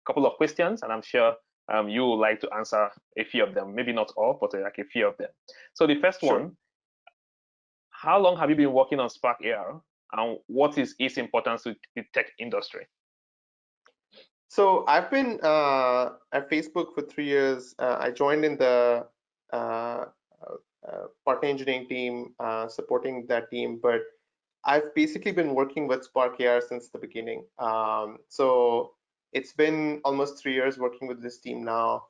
couple of questions, and I'm sure you would like to answer a few of them. Maybe not all, but like a few of them. So the first Sure. one, how long have you been working on Spark AR, and what is its importance to the tech industry? So I've been at Facebook for 3 years. I joined in the uh, partner engineering team, supporting that team, but I've basically been working with Spark AR since the beginning. So it's been almost 3 years working with this team now.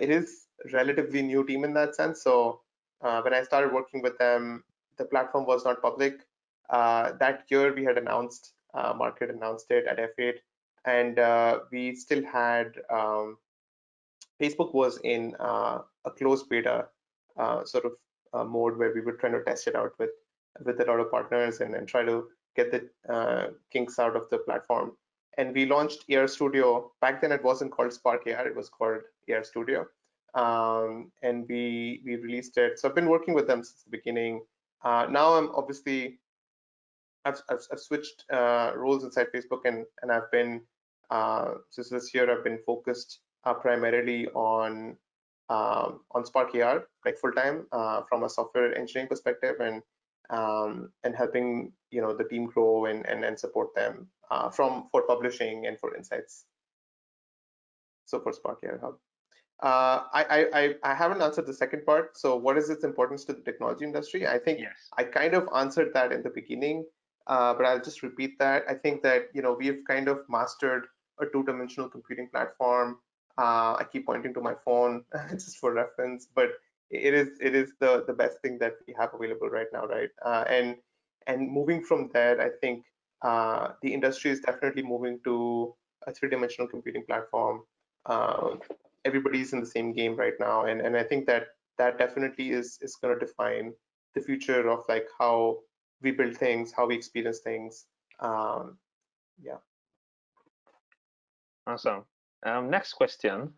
It is relatively new team in that sense. So when I started working with them, the platform was not public. That year we had announced, market announced it at F8, and we still had Facebook was in a closed beta sort of mode where we were trying to test it out with a lot of partners and try to get the kinks out of the platform. And we launched AR Studio. Back then, it wasn't called Spark AR; it was called AR Studio. And we released it. So I've been working with them since the beginning. Now I'm obviously I've switched roles inside Facebook, and I've been since this year I've been focused primarily on Spark AR, like full time from a software engineering perspective, and helping the team grow and support them for publishing and for insights. So for Spark AR Hub. I haven't answered the second part. So what is its importance to the technology industry? I think Yes. I kind of answered that in the beginning, but I'll just repeat that. I think that we've kind of mastered a two-dimensional computing platform. I keep pointing to my phone just for reference, but it is the best thing that we have available right now, right? And moving from there, I think the industry is definitely moving to a three-dimensional computing platform. Everybody's in the same game right now, and I think that that definitely is going to define the future of like how we build things, how we experience things. Yeah. Awesome. Next question.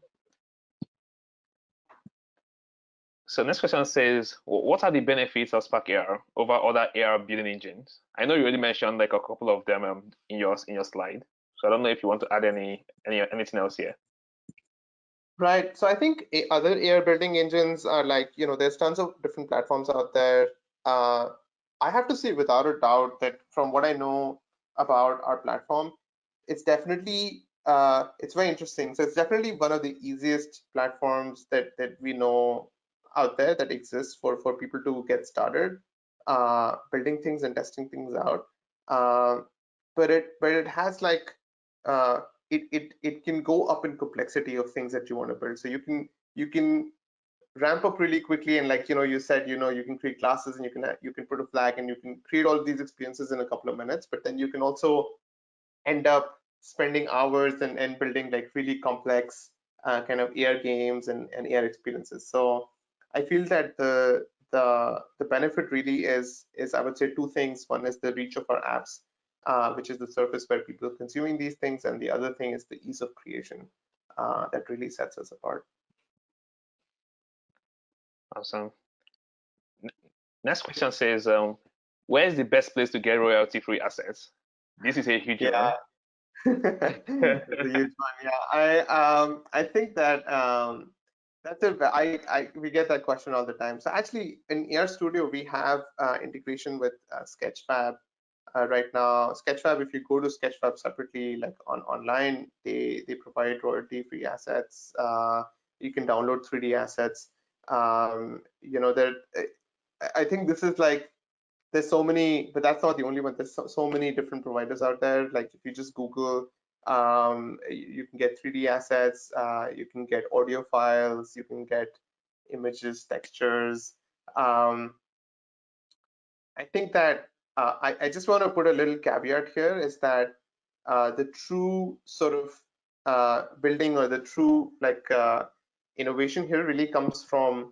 So next question says, what are the benefits of Spark AR over other AR building engines? I know you already mentioned like a couple of them in your slide. So I don't know if you want to add anything else here. Right. So I think other AR building engines are like, there's tons of different platforms out there. I have to say without a doubt that from what I know about our platform, it's definitely it's very interesting. So it's definitely one of the easiest platforms that we know out there that exists for people to get started building things and testing things out. Uh, but it has like it can go up in complexity of things that you want to build. So you can ramp up really quickly, and like you said, you can create classes and you can put a flag and you can create all these experiences in a couple of minutes. But then you can also end up spending hours and building like really complex kind of AR games and AR experiences. So I feel that the benefit really is I would say two things. One is the reach of our apps, which is the surface where people are consuming these things, and the other thing is the ease of creation that really sets us apart. Awesome. Next question says, where is the best place to get royalty-free assets? This is a huge Yeah, one. it's a huge one. Yeah, I think that that's a we get that question all the time. So actually, in Air Studio, we have integration with Sketchfab right now. Sketchfab, if you go to Sketchfab separately, like online, they provide royalty-free assets. You can download 3D assets. There. I think this is like there's so many, but that's not the only one. There's so many different providers out there. Like if you just Google, you can get 3D assets, you can get audio files, you can get images, textures. Um, I think that I just want to put a little caveat here is that the true sort of building or the true like innovation here really comes from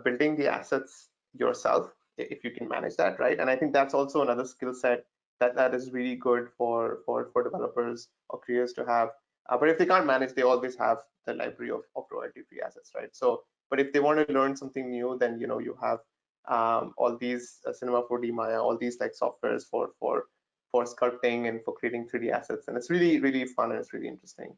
building the assets yourself if you can manage that, right? And I think that's also another skill set that is really good for developers or creators to have. But if they can't manage, they always have the library of royalty free assets, right? So, but if they want to learn something new, then you have all these Cinema 4D, Maya, all these like softwares for sculpting and for creating 3D assets, and it's really fun and it's really interesting.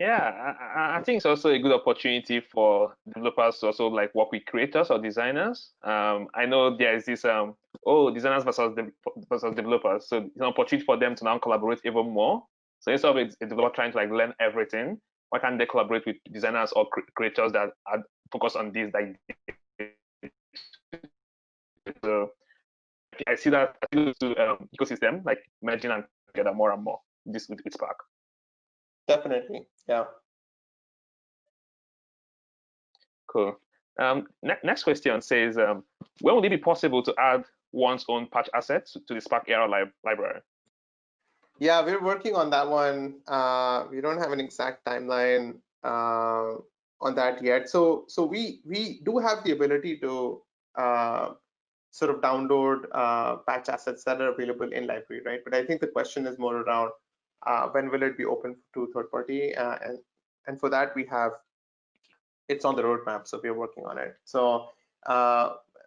Yeah, I think it's also a good opportunity for developers to also like work with creators or designers. I know there is this designers versus developers, so it's an opportunity for them to now collaborate even more. So instead of a developer trying to like learn everything, why can't they collaborate with designers or creators that are focused on this? Like, so I see that ecosystem like merging and together more and more. This with Spark. Definitely, yeah. Cool. Next question says, when will it be possible to add one's own patch assets to the Spark AR library? Yeah, we're working on that one. We don't have an exact timeline on that yet. So we do have the ability to sort of download patch assets that are available in library, right? But I think the question is more around when will it be open to third party, and for that it's on the roadmap, so we're working on it. So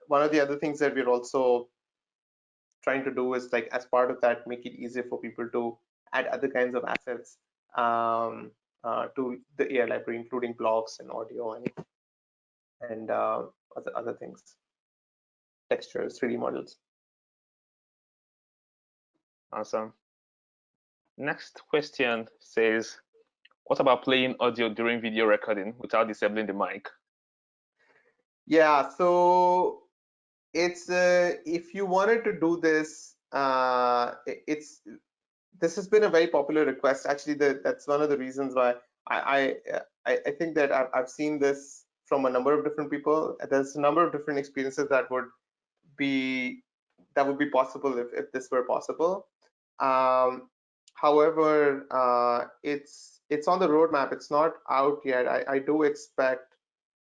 one of the other things that we're also trying to do is, like, as part of that, make it easier for people to add other kinds of assets to the AI library, including blocks and audio and other things, textures, 3D models. Awesome. Next question says, what about playing audio during video recording without disabling the mic? Yeah, so it's if you wanted to do this, this has been a very popular request. Actually, that's one of the reasons why I think that I've seen this from a number of different people. There's a number of different experiences be that would be possible if this were possible. However, it's on the roadmap. It's not out yet. I do expect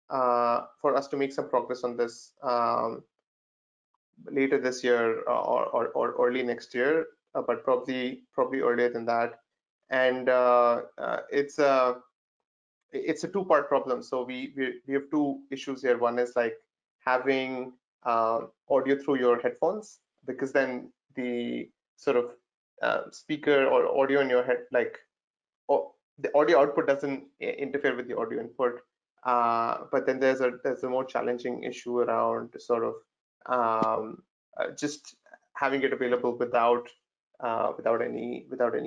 for us to make some progress on this later this year or early next year, but probably earlier than that. And it's a two-part problem. So we have two issues here. One is like having audio through your headphones, because then the sort of speaker or audio in your head, like, the audio output doesn't interfere with the audio input. But then there's a more challenging issue around sort of just having it available without any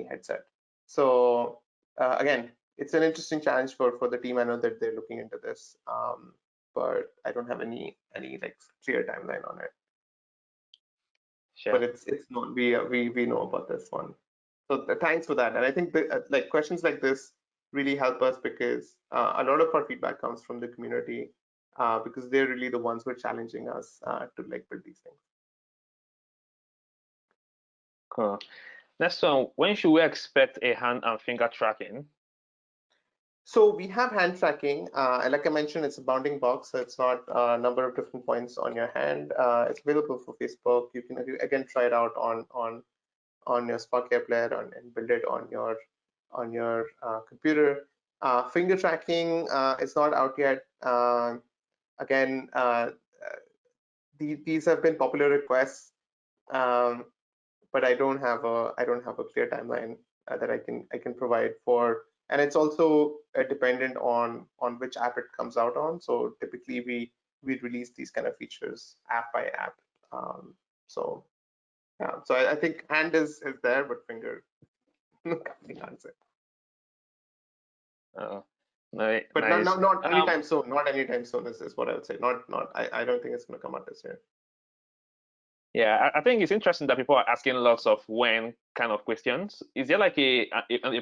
headset. So again, it's an interesting challenge for the team. I know that they're looking into this, but I don't have any like clear timeline on it. Sure. But it's not we know about this one. So thanks for that. And I think that, like, questions like this really help us, because a lot of our feedback comes from the community, because they're really the ones who are challenging us to like build these things. Cool. Next one, when should we expect a hand and finger tracking? So we have hand tracking, and like I mentioned, it's a bounding box, so it's not a number of different points on your hand. It's available for Facebook. You can again try it out on your Spark Air Player and build it on your computer. Finger tracking is not out yet. Again, these have been popular requests, um, but I don't have a clear timeline that I can provide for. And it's also dependent on which app it comes out on. So typically we release these kind of features app by app. So yeah, so I think hand is there, but finger can't say. Oh, But nice. not anytime soon. Not anytime soon is what I would say. Not I don't think it's going to come out this year. Yeah, I think it's interesting that people are asking lots of when kind of questions. Is there like a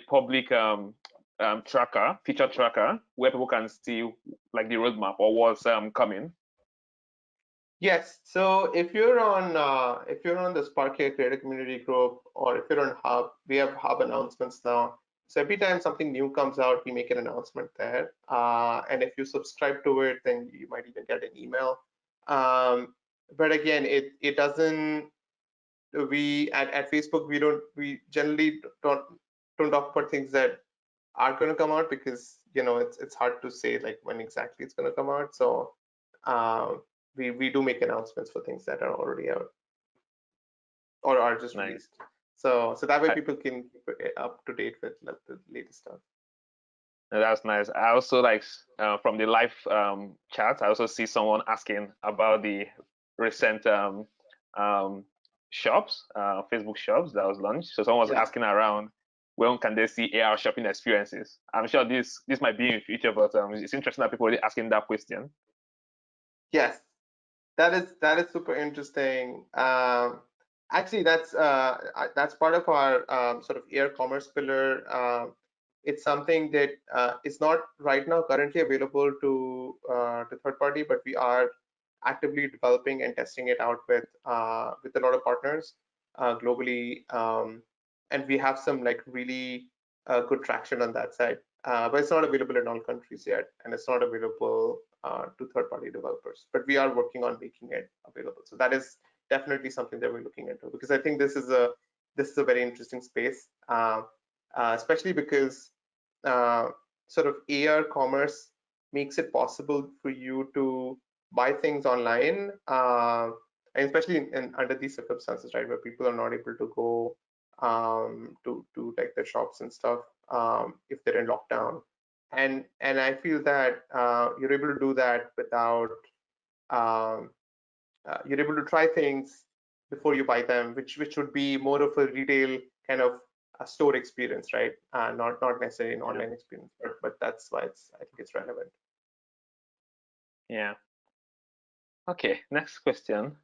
public tracker, feature tracker, where people can see like the roadmap or what's coming? Yes. So if you're on the Sparkcare Creator Community Group, or if you're on Hub, we have Hub announcements now. So every time something new comes out, we make an announcement there. And if you subscribe to it, then you might even get an email. But again, it doesn't. We at Facebook, we generally don't talk about things that are going to come out, because it's hard to say like when exactly it's going to come out. So uh, we do make announcements for things that are already out or are just Nice. released. So that way people can keep up to date with the latest stuff. That's nice. I also like from the live chat, I also see someone asking about the recent um, shops, Facebook shops that was launched. So someone was Yeah. asking around when can they see AR shopping experiences. I'm sure this might be in the future, but it's interesting that people are asking that question. Yes, that is super interesting. Actually, that's part of our sort of air commerce pillar. It's something that is not right now currently available to third party, but we are actively developing and testing it out with a lot of partners globally, and we have some like really good traction on that side. But it's not available in all countries yet, and it's not available to third-party developers. But we are working on making it available. So that is definitely something that we're looking into, because I think this is a very interesting space, especially because uh, sort of AR commerce makes it possible for you to buy things online, and especially under these circumstances, right, where people are not able to go to like the shops and stuff if they're in lockdown. And I feel that you're able to do that without um, you're able to try things before you buy them, which would be more of a retail kind of a store experience, right? Not necessarily an Yeah. online experience, but that's why I think it's relevant. Yeah. Okay. Next question.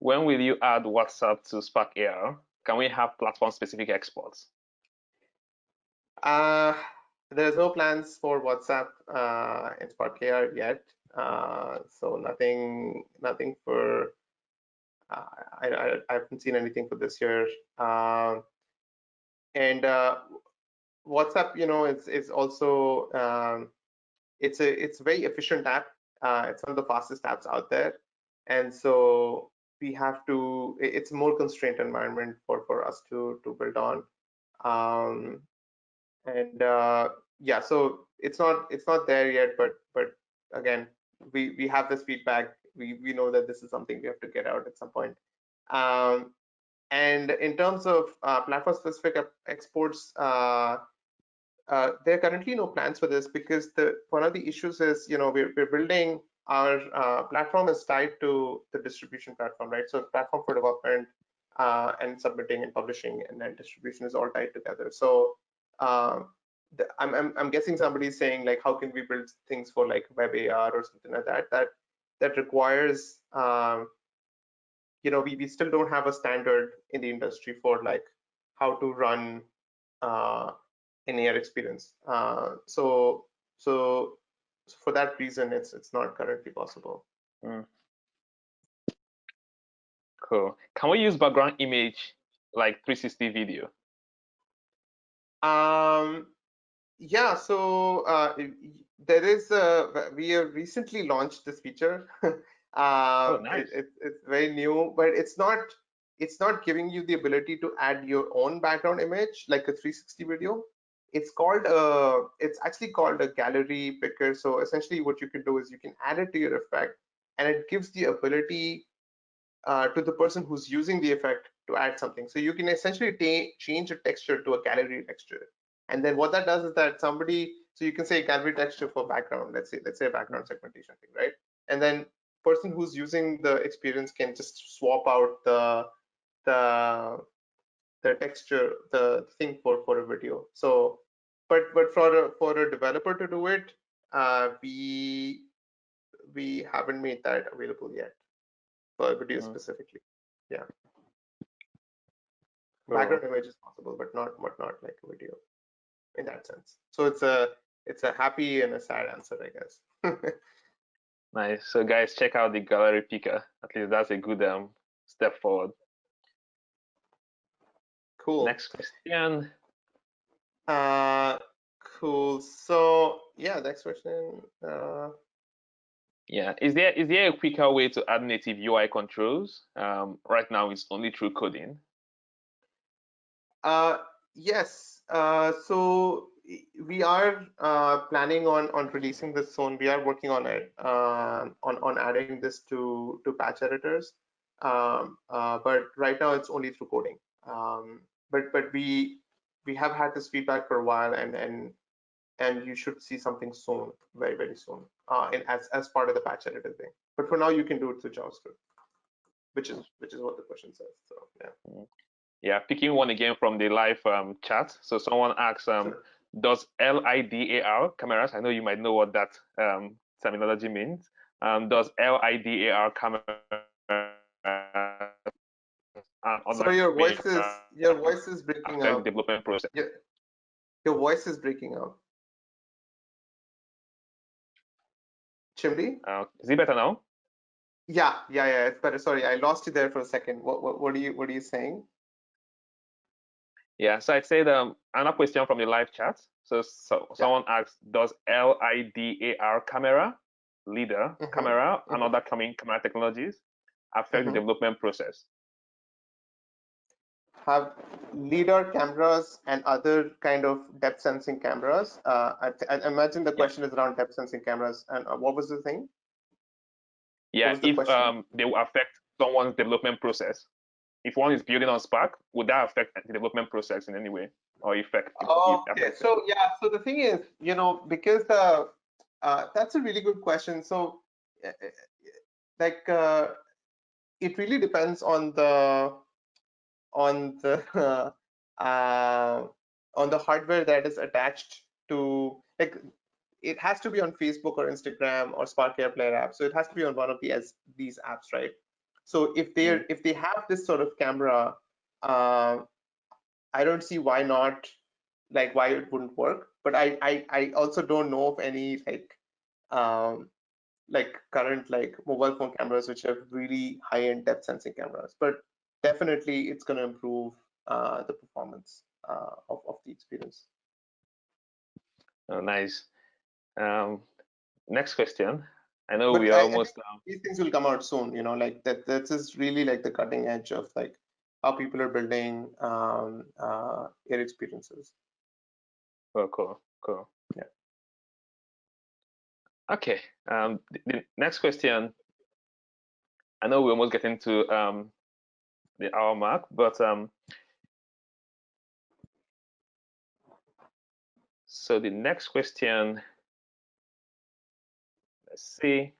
When will you add WhatsApp to Spark AR? Can we have platform-specific exports? Uh, there's no plans for WhatsApp in Spark AR yet, so nothing for. I haven't seen anything for this year. And WhatsApp, is also it's a very efficient app. It's one of the fastest apps out there, and so we have to. It's a more constrained environment for us to build on. Um, and yeah, so it's not there yet, but again, we have this feedback. We know that this is something we have to get out at some point. Um, and in terms of platform specific exports, there are currently no plans for this, because the one of the issues is, we're building our platform is tied to the distribution platform, right? So platform for development and submitting and publishing, and then distribution is all tied together. So um, I'm guessing somebody's saying like, how can we build things for like web AR or something like that? That requires we still don't have a standard in the industry for like how to run uh, an AR experience. So for that reason, it's not currently possible. Mm, cool. Can we use background image like 360 video? Um, yeah, so there is we have recently launched this feature. Oh, nice. It's very new, but it's not giving you the ability to add your own background image like a 360 video. It's actually called a gallery picker. So essentially, what you can do is you can add it to your effect, and it gives the ability to the person who's using the effect to add something. So you can essentially change a texture to a gallery texture. And then what that does is that so you can say gallery texture for background, let's say a background segmentation thing, right? And then person who's using the experience can just swap out the the texture, the thing for a video. So, but for a developer to do it, we haven't made that available yet for video Mm, specifically. Yeah. cool. Background image is possible, but not like a video in that sense. So it's a happy and a sad answer, I guess. Nice. So guys, check out the gallery picker. At least that's a good step forward. Cool. Next question. Uh, cool. So yeah, next question. Yeah, is there a quicker way to add native UI controls? Right now it's only through coding. Uh, yes. So we are planning on releasing this soon. We are working on it, on adding this to patch editors. But right now it's only through coding. But we have had this feedback for a while, and and you should see something soon, very, very soon, as part of the patch editor thing. But for now, you can do it through JavaScript, which is what the question says. So yeah. Yeah, picking one again from the live chat. So someone asks, Sure. does LIDAR cameras? I know you might know what that terminology means. Does LIDAR camera and So other your voice is breaking affect the up. development process? Your voice is breaking up. Chimdi? Is it better now? Yeah, it's better. Sorry, I lost you there for a second. What are you saying? Yeah, so I'd say another question from the live chat. So someone asks, does LIDAR camera, LIDAR camera, and other coming camera technologies affect the development process? Have LiDAR cameras and other kind of depth sensing cameras. I imagine the question is around depth sensing cameras. And what was the thing? Yeah, if they will affect someone's development process. If one is building on Spark, would that affect the development process in any way or affect? Okay, so yeah, so the thing is, because that's a really good question. So, like, it really depends on the on the on the hardware that is attached to, like, it has to be on Facebook or Instagram or Spark AirPlayer app. So it has to be on one of these apps, right? So if they have this sort of camera, I don't see why not, like why it wouldn't work. But I also don't know of any like current like mobile phone cameras which have really high-end depth sensing cameras. But definitely it's going to improve the performance of the experience. Oh, nice. Next question. I know we are almost. These things will come out soon. Like that's just really like the cutting edge of like how people are building air experiences. Oh, cool. Yeah. Okay. The next question. I know we're almost getting to the hour mark, but so the next question. Let's see.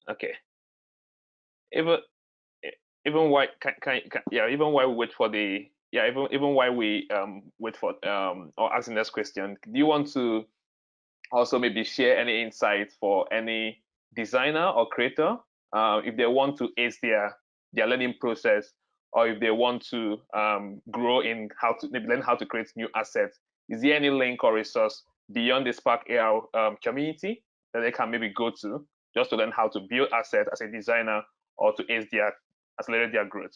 Okay. Even why even while we wait for the even while we wait for or ask the next question, do you want to also maybe share any insights for any designer or creator if they want to ace their learning process, or if they want to grow in how to maybe learn how to create new assets? Is there any link or resource beyond the Spark AR community that they can maybe go to just to learn how to build assets as a designer or to accelerate their growth?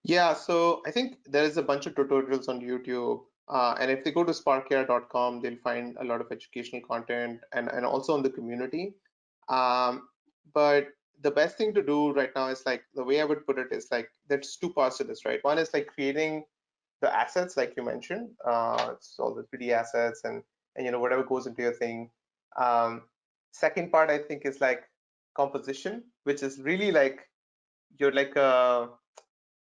Yeah, so I think there is a bunch of tutorials on YouTube. And if they go to sparkar.com, they'll find a lot of educational content and also on the community. But the best thing to do right now is, like, the way I would put it is like there's two parts to this, right? One is like creating the assets, like you mentioned, it's all the 3D assets and whatever goes into your thing. Second part, I think, is like composition, which is really like you're like a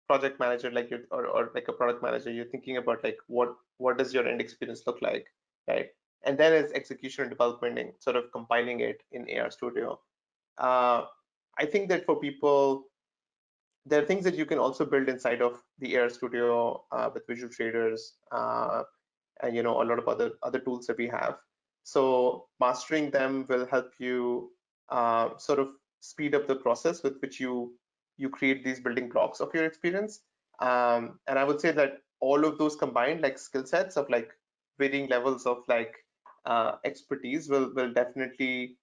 project manager, like you or like a product manager. You're thinking about like what does your end experience look like, right? And then it's execution and development and sort of compiling it in AR Studio. I think that for people, there are things that you can also build inside of the AR Studio with Visual Traders and a lot of other tools that we have. So mastering them will help you sort of speed up the process with which you create these building blocks of your experience. And I would say that all of those combined, like skill sets of like varying levels of like expertise, will definitely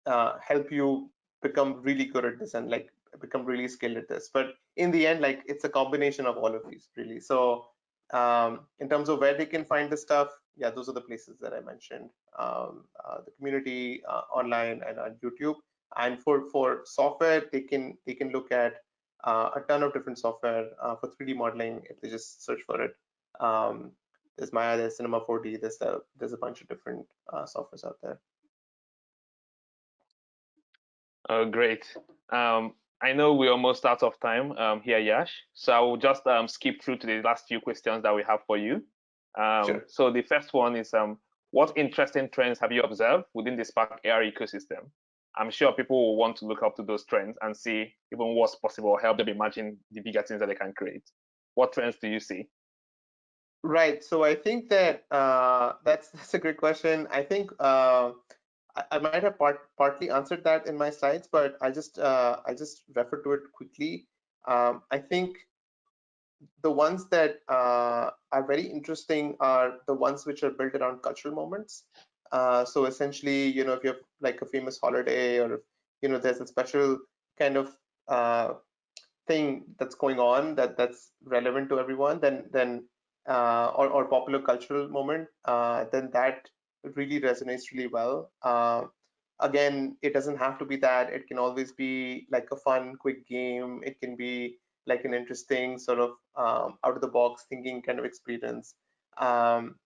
help you become really good at this and like become really skilled at this. But in the end, like, it's a combination of all of these, really. So in terms of where they can find the stuff, yeah, those are the places that I mentioned: the community, online, and on YouTube. And for software, they can look at a ton of different software for 3D modeling if they just search for it. There's Maya, there's Cinema 4D, there's a bunch of different softwares out there. Oh, great. I know we're almost out of time here, Yash. So I will just skip through to the last few questions that we have for you. Sure. So the first one is what interesting trends have you observed within the Spark AR ecosystem? I'm sure people will want to look up to those trends and see even what's possible, help them imagine the bigger things that they can create. What trends do you see? Right. So I think that that's a great question. I think I might have partly answered that in my slides, but I just refer to it quickly. I think the ones that are very interesting are the ones which are built around cultural moments. So essentially, if you have like a famous holiday, or there's a special kind of thing that's going on that's relevant to everyone, or popular cultural moment, then that really resonates really well. Again, it doesn't have to be that. It can always be like a fun, quick game. It can be like an interesting sort of out of the box thinking kind of experience. Um,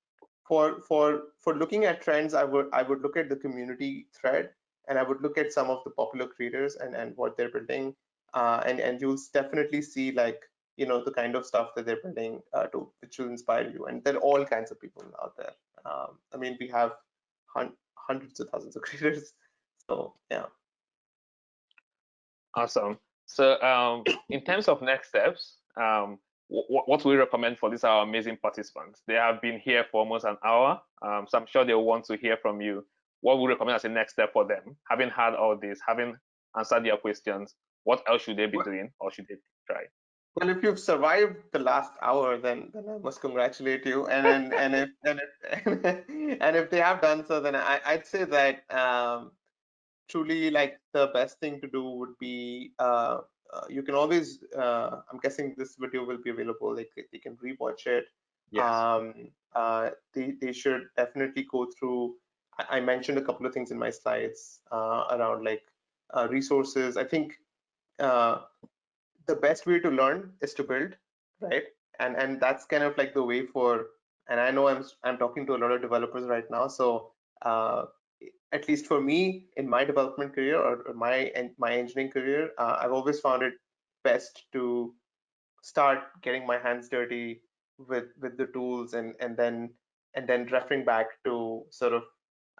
for looking at trends, I would look at the community thread, and I would look at some of the popular creators and what they're building, and you'll definitely see like the kind of stuff that they're building to which will inspire you. And there are all kinds of people out there. I mean, we have hundreds of thousands of creators. So yeah. Awesome. So, in terms of next steps, what we recommend for these our amazing participants? They have been here for almost an hour, so I'm sure they'll want to hear from you. What we recommend as a next step for them, having had all this, having answered their questions, what else should they be Well, doing or should they try? well, if you've survived the last hour, then I must congratulate you. And if they have done so, then I'd say that truly, like, the best thing to do would be you can always I'm guessing this video will be available, like they can rewatch it. Yes. They should definitely go through. I mentioned a couple of things in my slides around like resources. I think uh, the best way to learn is to build, right? And that's kind of like the way for. And I know I'm talking to a lot of developers right now, so uh, at least for me in my development career, or my engineering career, I've always found it best to start getting my hands dirty with the tools, and then referring back to sort of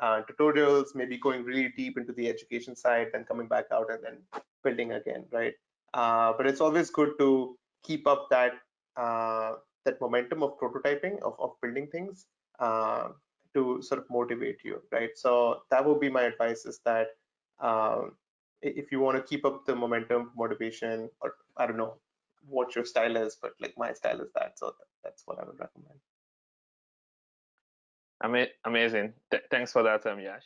tutorials, maybe going really deep into the education side, then coming back out and then building again, right? But it's always good to keep up uh, that momentum of prototyping, of building things, uh, to sort of motivate you, right? So that would be my advice, is that um, if you want to keep up the momentum, motivation, or I don't know what your style is, but like my style is that. So that's what I would recommend. Amazing. Thanks for that, Yash.